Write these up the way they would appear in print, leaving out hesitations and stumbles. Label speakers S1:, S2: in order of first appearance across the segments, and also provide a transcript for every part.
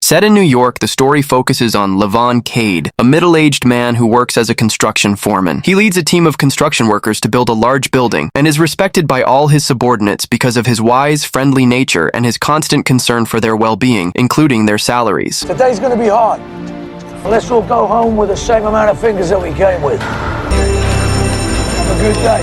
S1: Set in New York, the story focuses on Levon Cade, a middle-aged man who works as a construction foreman. He leads a team of construction workers to build a large building and is respected by all his subordinates because of his wise, friendly nature and his constant concern for their well-being, including their salaries.
S2: Today's gonna be hard. Let's all go home with the same amount of fingers that we came with. Have a good day.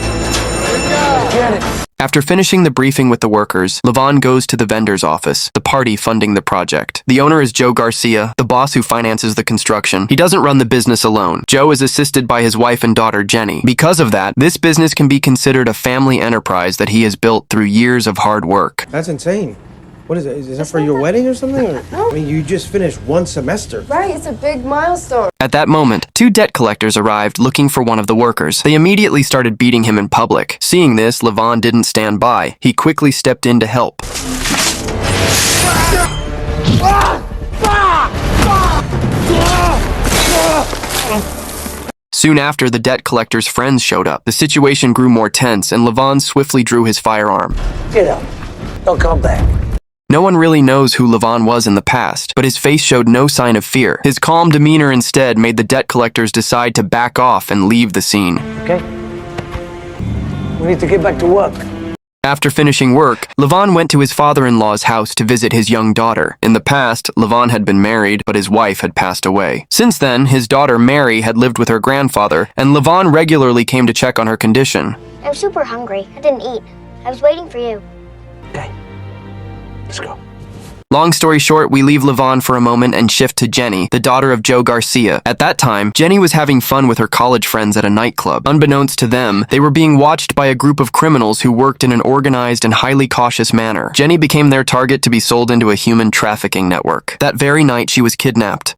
S2: Let's get it.
S1: After finishing the briefing with the workers, Levon goes to the vendor's office, the party funding the project. The owner is Joe Garcia, the boss who finances the construction. He doesn't run the business alone. Joe is assisted by his wife and daughter, Jenny. Because of that, this business can be considered a family enterprise that he has built through years of hard work.
S3: That's insane. What is it? Is that for your wedding or something? Or, I mean, you just finished one semester.
S4: Right, it's a big milestone.
S1: At that moment, two debt collectors arrived looking for one of the workers. They immediately started beating him in public. Seeing this, Levon didn't stand by. He quickly stepped in to help. Soon after, the debt collector's friends showed up. The situation grew more tense, and Levon swiftly drew his firearm.
S2: Get up. Don't come back.
S1: No one really knows who Levon was in the past, but his face showed no sign of fear. His calm demeanor instead made the debt collectors decide to back off and leave the scene.
S2: Okay? We need to get back to work.
S1: After finishing work, Levon went to his father-in-law's house to visit his young daughter. In the past, Levon had been married, but his wife had passed away. Since then, his daughter Mary had lived with her grandfather, and Levon regularly came to check on her condition.
S5: I'm super hungry. I didn't eat. I was waiting for you.
S2: Okay. Let's go.
S1: Long story short, we leave Levon for a moment and shift to Jenny, the daughter of Joe Garcia. At that time, Jenny was having fun with her college friends at a nightclub. Unbeknownst to them, they were being watched by a group of criminals who worked in an organized and highly cautious manner. Jenny became their target to be sold into a human trafficking network. That very night, she was kidnapped.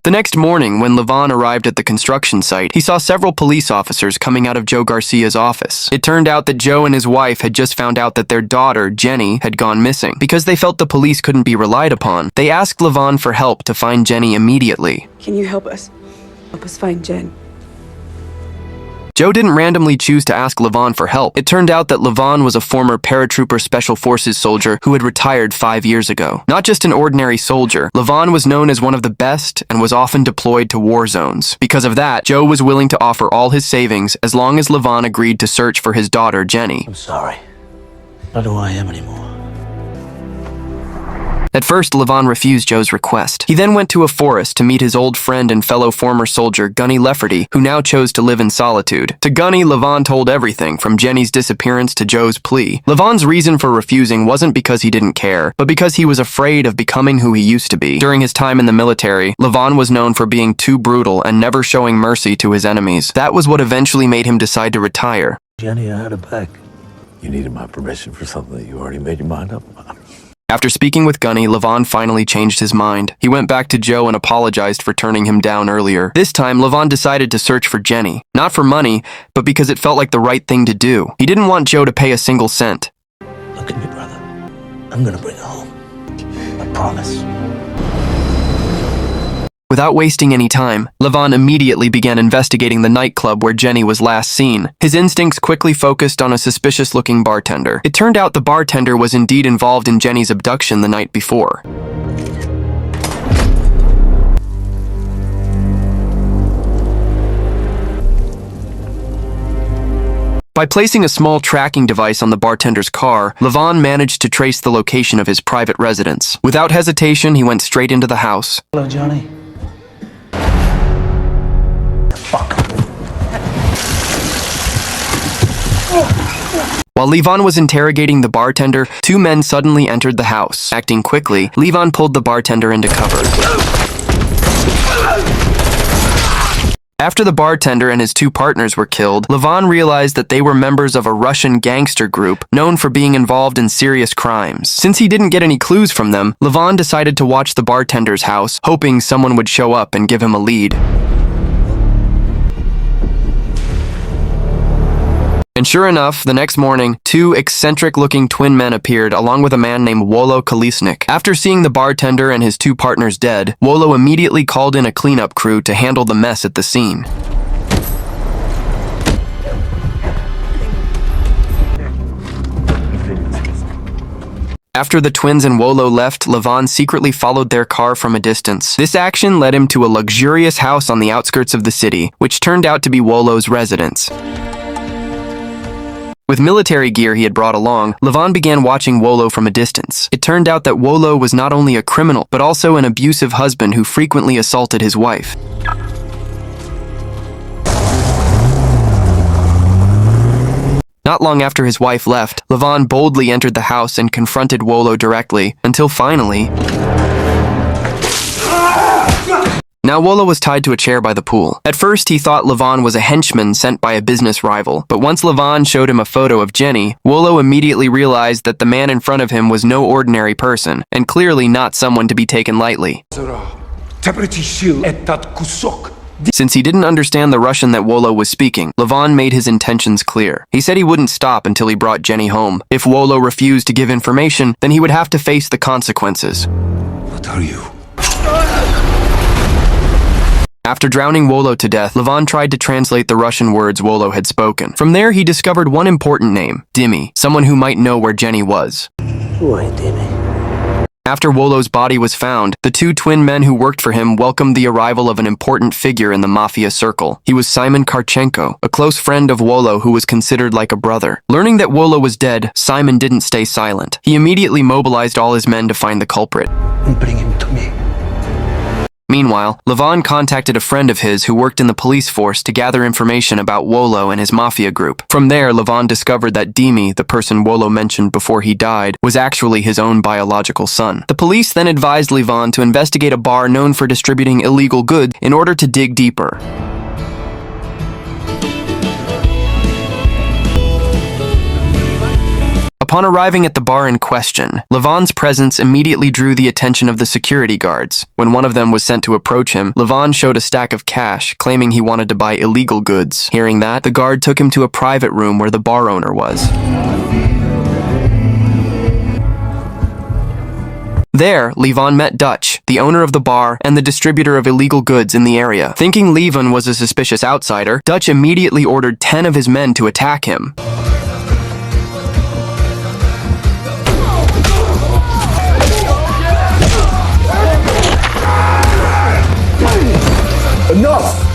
S1: The next morning, when Levon arrived at the construction site, he saw several police officers coming out of Joe Garcia's office. It turned out that Joe and his wife had just found out that their daughter, Jenny, had gone missing. Because they felt the police couldn't be relied upon, they asked Levon for help to find Jenny immediately.
S4: Can you help us? Help us find Jen.
S1: Joe didn't randomly choose to ask Levon for help. It turned out that Levon was a former paratrooper special forces soldier who had retired 5 years ago. Not just an ordinary soldier, Levon was known as one of the best and was often deployed to war zones. Because of that, Joe was willing to offer all his savings as long as Levon agreed to search for his daughter, Jenny.
S2: I'm sorry. Not who I am anymore.
S1: At first, Levon refused Joe's request. He then went to a forest to meet his old friend and fellow former soldier, Gunny Lefferty, who now chose to live in solitude. To Gunny, Levon told everything, from Jenny's disappearance to Joe's plea. Levon's reason for refusing wasn't because he didn't care, but because he was afraid of becoming who he used to be. During his time in the military, Levon was known for being too brutal and never showing mercy to his enemies. That was what eventually made him decide to retire.
S2: Jenny, I had her back.
S6: You needed my permission for something that you already made your mind up about.
S1: After speaking with Gunny, Levon finally changed his mind. He went back to Joe and apologized for turning him down earlier. This time, Levon decided to search for Jenny. Not for money, but because it felt like the right thing to do. He didn't want Joe to pay a single cent.
S2: Look at me, brother. I'm gonna bring her home. I promise.
S1: Without wasting any time, Levon immediately began investigating the nightclub where Jenny was last seen. His instincts quickly focused on a suspicious-looking bartender. It turned out the bartender was indeed involved in Jenny's abduction the night before. By placing a small tracking device on the bartender's car, Levon managed to trace the location of his private residence. Without hesitation, he went straight into the house.
S2: Hello, Johnny. Fuck.
S1: While Levon was interrogating the bartender, two men suddenly entered the house. Acting quickly, Levon pulled the bartender into cover. After the bartender and his two partners were killed, Levon realized that they were members of a Russian gangster group known for being involved in serious crimes. Since he didn't get any clues from them, Levon decided to watch the bartender's house, hoping someone would show up and give him a lead. And sure enough, the next morning, two eccentric-looking twin men appeared along with a man named Wolo Kolesnik. After seeing the bartender and his two partners dead, Wolo immediately called in a cleanup crew to handle the mess at the scene. After the twins and Wolo left, Levon secretly followed their car from a distance. This action led him to a luxurious house on the outskirts of the city, which turned out to be Wolo's residence. With military gear he had brought along, Levon began watching Wolo from a distance. It turned out that Wolo was not only a criminal, but also an abusive husband who frequently assaulted his wife. Not long after his wife left, Levon boldly entered the house and confronted Wolo directly, until finally... Now Wolo was tied to a chair by the pool. At first he thought Levon was a henchman sent by a business rival, but once Levon showed him a photo of Jenny, Wolo immediately realized that the man in front of him was no ordinary person, and clearly not someone to be taken lightly. Since he didn't understand the Russian that Wolo was speaking, Levon made his intentions clear. He said he wouldn't stop until he brought Jenny home. If Wolo refused to give information, then he would have to face the consequences.
S7: What are you?
S1: After drowning Wolo to death, Levon tried to translate the Russian words Wolo had spoken. From there, he discovered one important name, Dimi, someone who might know where Jenny was.
S2: Why, Dimi?
S1: After Wolo's body was found, the two twin men who worked for him welcomed the arrival of an important figure in the mafia circle. He was Simon Karchenko, a close friend of Wolo who was considered like a brother. Learning that Wolo was dead, Simon didn't stay silent. He immediately mobilized all his men to find the culprit.
S2: And bring him to me.
S1: Meanwhile, Levon contacted a friend of his who worked in the police force to gather information about Wolo and his mafia group. From there, Levon discovered that Dimi, the person Wolo mentioned before he died, was actually his own biological son. The police then advised Levon to investigate a bar known for distributing illegal goods in order to dig deeper. Upon arriving at the bar in question, Levon's presence immediately drew the attention of the security guards. When one of them was sent to approach him, Levon showed a stack of cash, claiming he wanted to buy illegal goods. Hearing that, the guard took him to a private room where the bar owner was. There, Levon met Dutch, the owner of the bar and the distributor of illegal goods in the area. Thinking Levon was a suspicious outsider, Dutch immediately ordered 10 of his men to attack him.
S2: Enough!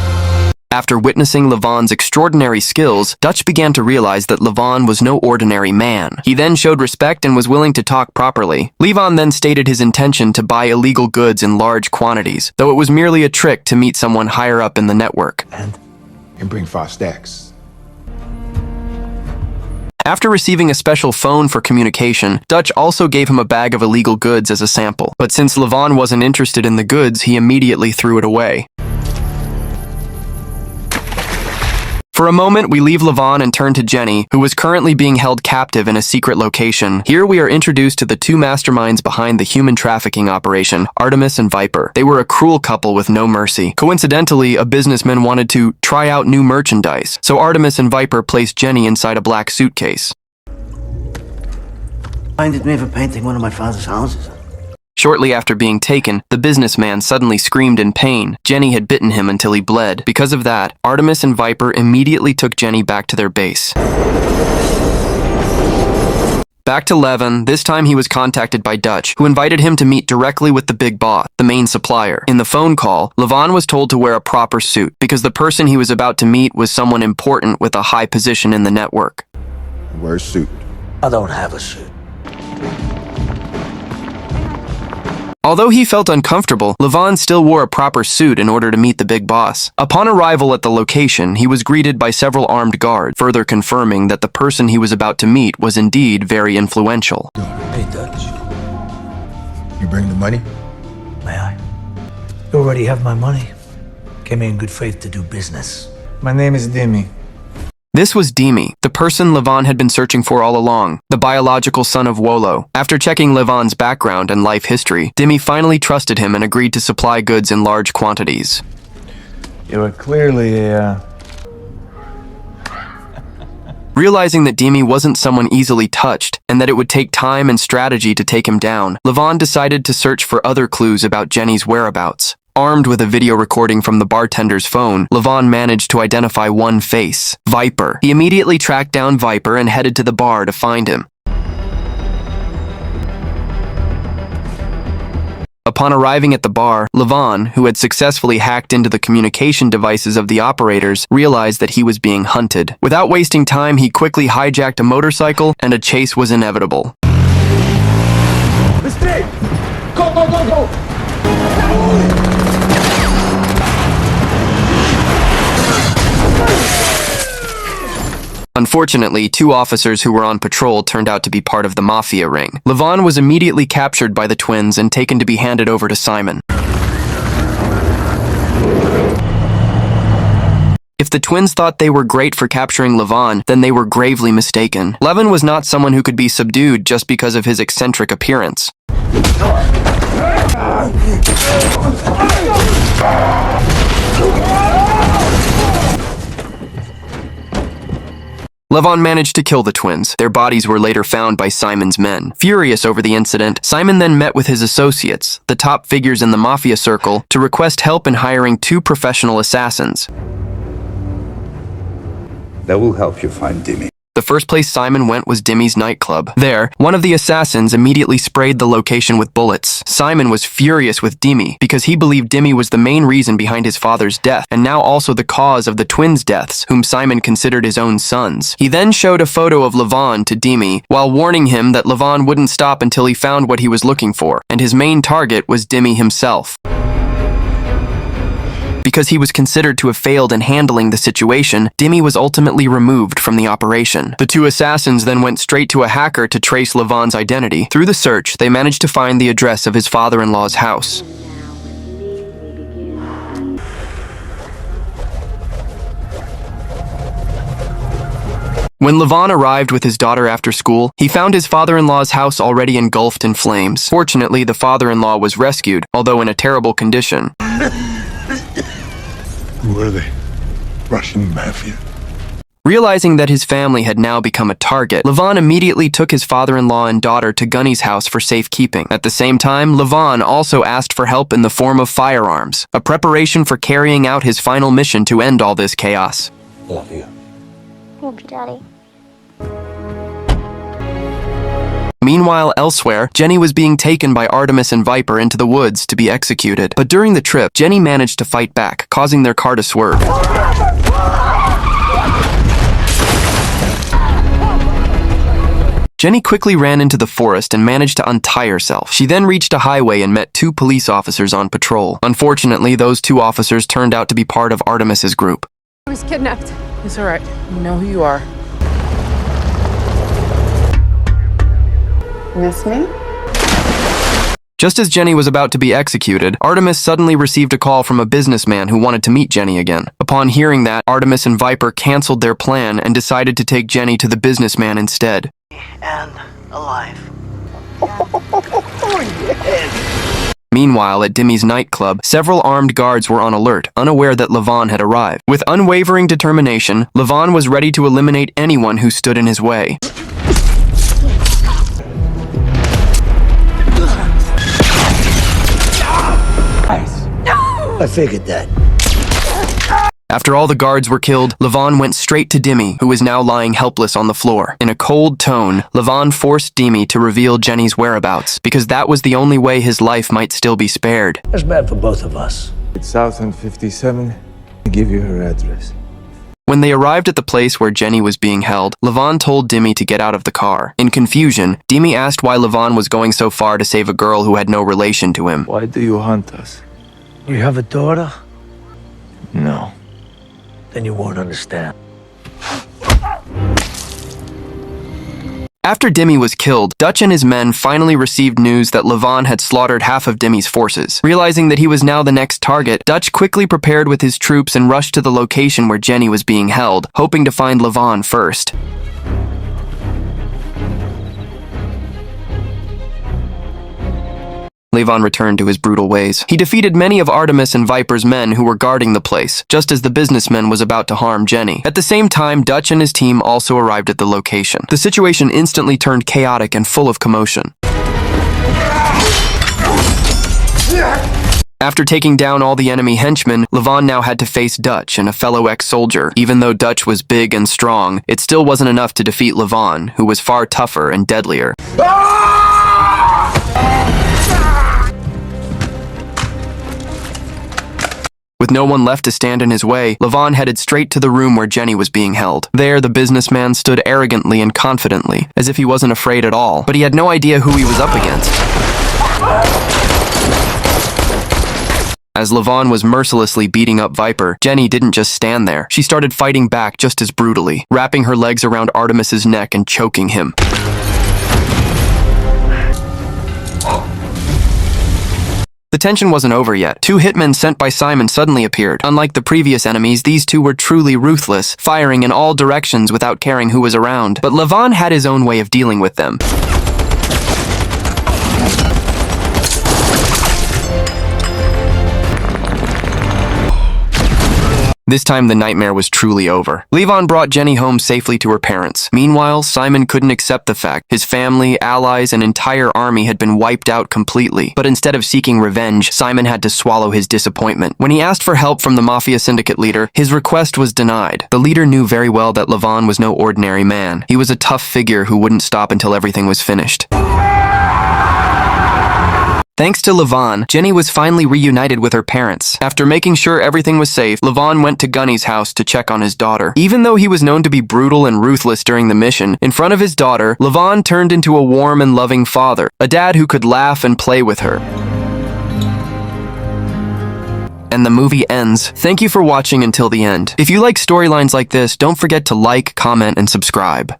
S1: After witnessing Levon's extraordinary skills, Dutch began to realize that Levon was no ordinary man. He then showed respect and was willing to talk properly. Levon then stated his intention to buy illegal goods in large quantities, though it was merely a trick to meet someone higher up in the network.
S7: And bring 5 stacks.
S1: After receiving a special phone for communication, Dutch also gave him a bag of illegal goods as a sample. But since Levon wasn't interested in the goods, he immediately threw it away. For a moment, we leave Levon and turn to Jenny, who was currently being held captive in a secret location. Here we are introduced to the two masterminds behind the human trafficking operation, Artemis and Viper. They were a cruel couple with no mercy. Coincidentally, a businessman wanted to try out new merchandise, so Artemis and Viper placed Jenny inside a black suitcase.
S2: Minded me for painting one of my father's houses.
S1: Shortly after being taken, the businessman suddenly screamed in pain. Jenny had bitten him until he bled. Because of that, Artemis and Viper immediately took Jenny back to their base. Back to Levon, this time he was contacted by Dutch, who invited him to meet directly with the big boss, the main supplier. In the phone call, Levon was told to wear a proper suit, because the person he was about to meet was someone important with a high position in the network.
S7: Wear a suit.
S2: I don't have a suit.
S1: Although he felt uncomfortable, Levon still wore a proper suit in order to meet the big boss. Upon arrival at the location, he was greeted by several armed guards, further confirming that the person he was about to meet was indeed very influential.
S2: Hey, Dutch.
S7: You bring the money?
S2: May I? You already have my money. Came here in good faith to do business.
S8: My name is Dimi.
S1: This was Dimi, the person Levon had been searching for all along, the biological son of Wolo. After checking Levon's background and life history, Dimi finally trusted him and agreed to supply goods in large quantities.
S8: You are clearly
S1: Realizing that Dimi wasn't someone easily touched, and that it would take time and strategy to take him down, Levon decided to search for other clues about Jenny's whereabouts. Armed with a video recording from the bartender's phone, Levon managed to identify one face, Viper. He immediately tracked down Viper and headed to the bar to find him. Upon arriving at the bar, Levon, who had successfully hacked into the communication devices of the operators, realized that he was being hunted. Without wasting time, he quickly hijacked a motorcycle, and a chase was inevitable.
S2: Mistake! Go, go, go, go!
S1: Unfortunately, two officers who were on patrol turned out to be part of the mafia ring. Levon was immediately captured by the twins and taken to be handed over to Simon. If the twins thought they were great for capturing Levon, then they were gravely mistaken. Levon was not someone who could be subdued just because of his eccentric appearance. Levon managed to kill the twins. Their bodies were later found by Simon's men. Furious over the incident, Simon then met with his associates, the top figures in the mafia circle, to request help in hiring 2 professional assassins.
S9: That will help you find Dimmy.
S1: The first place Simon went was Dimmy's nightclub. There, one of the assassins immediately sprayed the location with bullets. Simon was furious with Dimmy because he believed Dimmy was the main reason behind his father's death, and now also the cause of the twins' deaths, whom Simon considered his own sons. He then showed a photo of Levon to Dimmy, while warning him that Levon wouldn't stop until he found what he was looking for, and his main target was Dimmy himself. Because he was considered to have failed in handling the situation, Dimmy was ultimately removed from the operation. The 2 assassins then went straight to a hacker to trace Levon's identity. Through the search, they managed to find the address of his father-in-law's house. When Levon arrived with his daughter after school, he found his father-in-law's house already engulfed in flames. Fortunately, the father-in-law was rescued, although in a terrible condition.
S7: Who are they? Russian mafia?
S1: Realizing that his family had now become a target, Levon immediately took his father-in-law and daughter to Gunny's house for safekeeping. At the same time, Levon also asked for help in the form of firearms, a preparation for carrying out his final mission to end all this chaos.
S2: Love you.
S5: Love you, Daddy.
S1: Meanwhile, elsewhere, Jenny was being taken by Artemis and Viper into the woods to be executed. But during the trip, Jenny managed to fight back, causing their car to swerve. Jenny quickly ran into the forest and managed to untie herself. She then reached a highway and met 2 police officers on patrol. Unfortunately, those 2 officers turned out to be part of Artemis's group.
S4: I was kidnapped.
S10: It's all right. You know who you are.
S4: Miss me?
S1: Just as Jenny was about to be executed, Artemis suddenly received a call from a businessman who wanted to meet Jenny again. Upon hearing that, Artemis and Viper canceled their plan and decided to take Jenny to the businessman instead.
S11: And alive.
S1: Meanwhile, at Dimmy's nightclub, several armed guards were on alert, unaware that Levon had arrived. With unwavering determination, Levon was ready to eliminate anyone who stood in his way.
S2: I figured that.
S1: After all the guards were killed, Levon went straight to Dimmy, who was now lying helpless on the floor. In a cold tone, Levon forced Dimmy to reveal Jenny's whereabouts, because that was the only way his life might still be spared.
S2: That's bad for both of us.
S8: It's South and 57. I give you her address.
S1: When they arrived at the place where Jenny was being held, Levon told Dimmy to get out of the car. In confusion, Dimmy asked why Levon was going so far to save a girl who had no relation to him.
S8: Why do you hunt us?
S2: You have a daughter?
S8: No.
S2: Then you won't understand.
S1: After Dimmy was killed, Dutch and his men finally received news that Levon had slaughtered half of Dimmy's forces. Realizing that he was now the next target, Dutch quickly prepared with his troops and rushed to the location where Jenny was being held, hoping to find Levon first. Levon returned to his brutal ways. He defeated many of Artemis and Viper's men who were guarding the place, just as the businessman was about to harm Jenny. At the same time, Dutch and his team also arrived at the location. The situation instantly turned chaotic and full of commotion. After taking down all the enemy henchmen, Levon now had to face Dutch and a fellow ex-soldier. Even though Dutch was big and strong, it still wasn't enough to defeat Levon, who was far tougher and deadlier. With no one left to stand in his way, Levon headed straight to the room where Jenny was being held. There, the businessman stood arrogantly and confidently, as if he wasn't afraid at all, but he had no idea who he was up against. As Levon was mercilessly beating up Viper, Jenny didn't just stand there. She started fighting back just as brutally, wrapping her legs around Artemis's neck and choking him. The tension wasn't over yet. Two hitmen sent by Simon suddenly appeared. Unlike the previous enemies, these two were truly ruthless, firing in all directions without caring who was around. But Levon had his own way of dealing with them. This time, the nightmare was truly over. Levon brought Jenny home safely to her parents. Meanwhile, Simon couldn't accept the fact his family, allies, and entire army had been wiped out completely. But instead of seeking revenge, Simon had to swallow his disappointment. When he asked for help from the Mafia Syndicate leader, his request was denied. The leader knew very well that Levon was no ordinary man. He was a tough figure who wouldn't stop until everything was finished. Thanks to Levon, Jenny was finally reunited with her parents. After making sure everything was safe, Levon went to Gunny's house to check on his daughter. Even though he was known to be brutal and ruthless during the mission, in front of his daughter, Levon turned into a warm and loving father, a dad who could laugh and play with her. And the movie ends. Thank you for watching until the end. If you like storylines like this, don't forget to like, comment, and subscribe.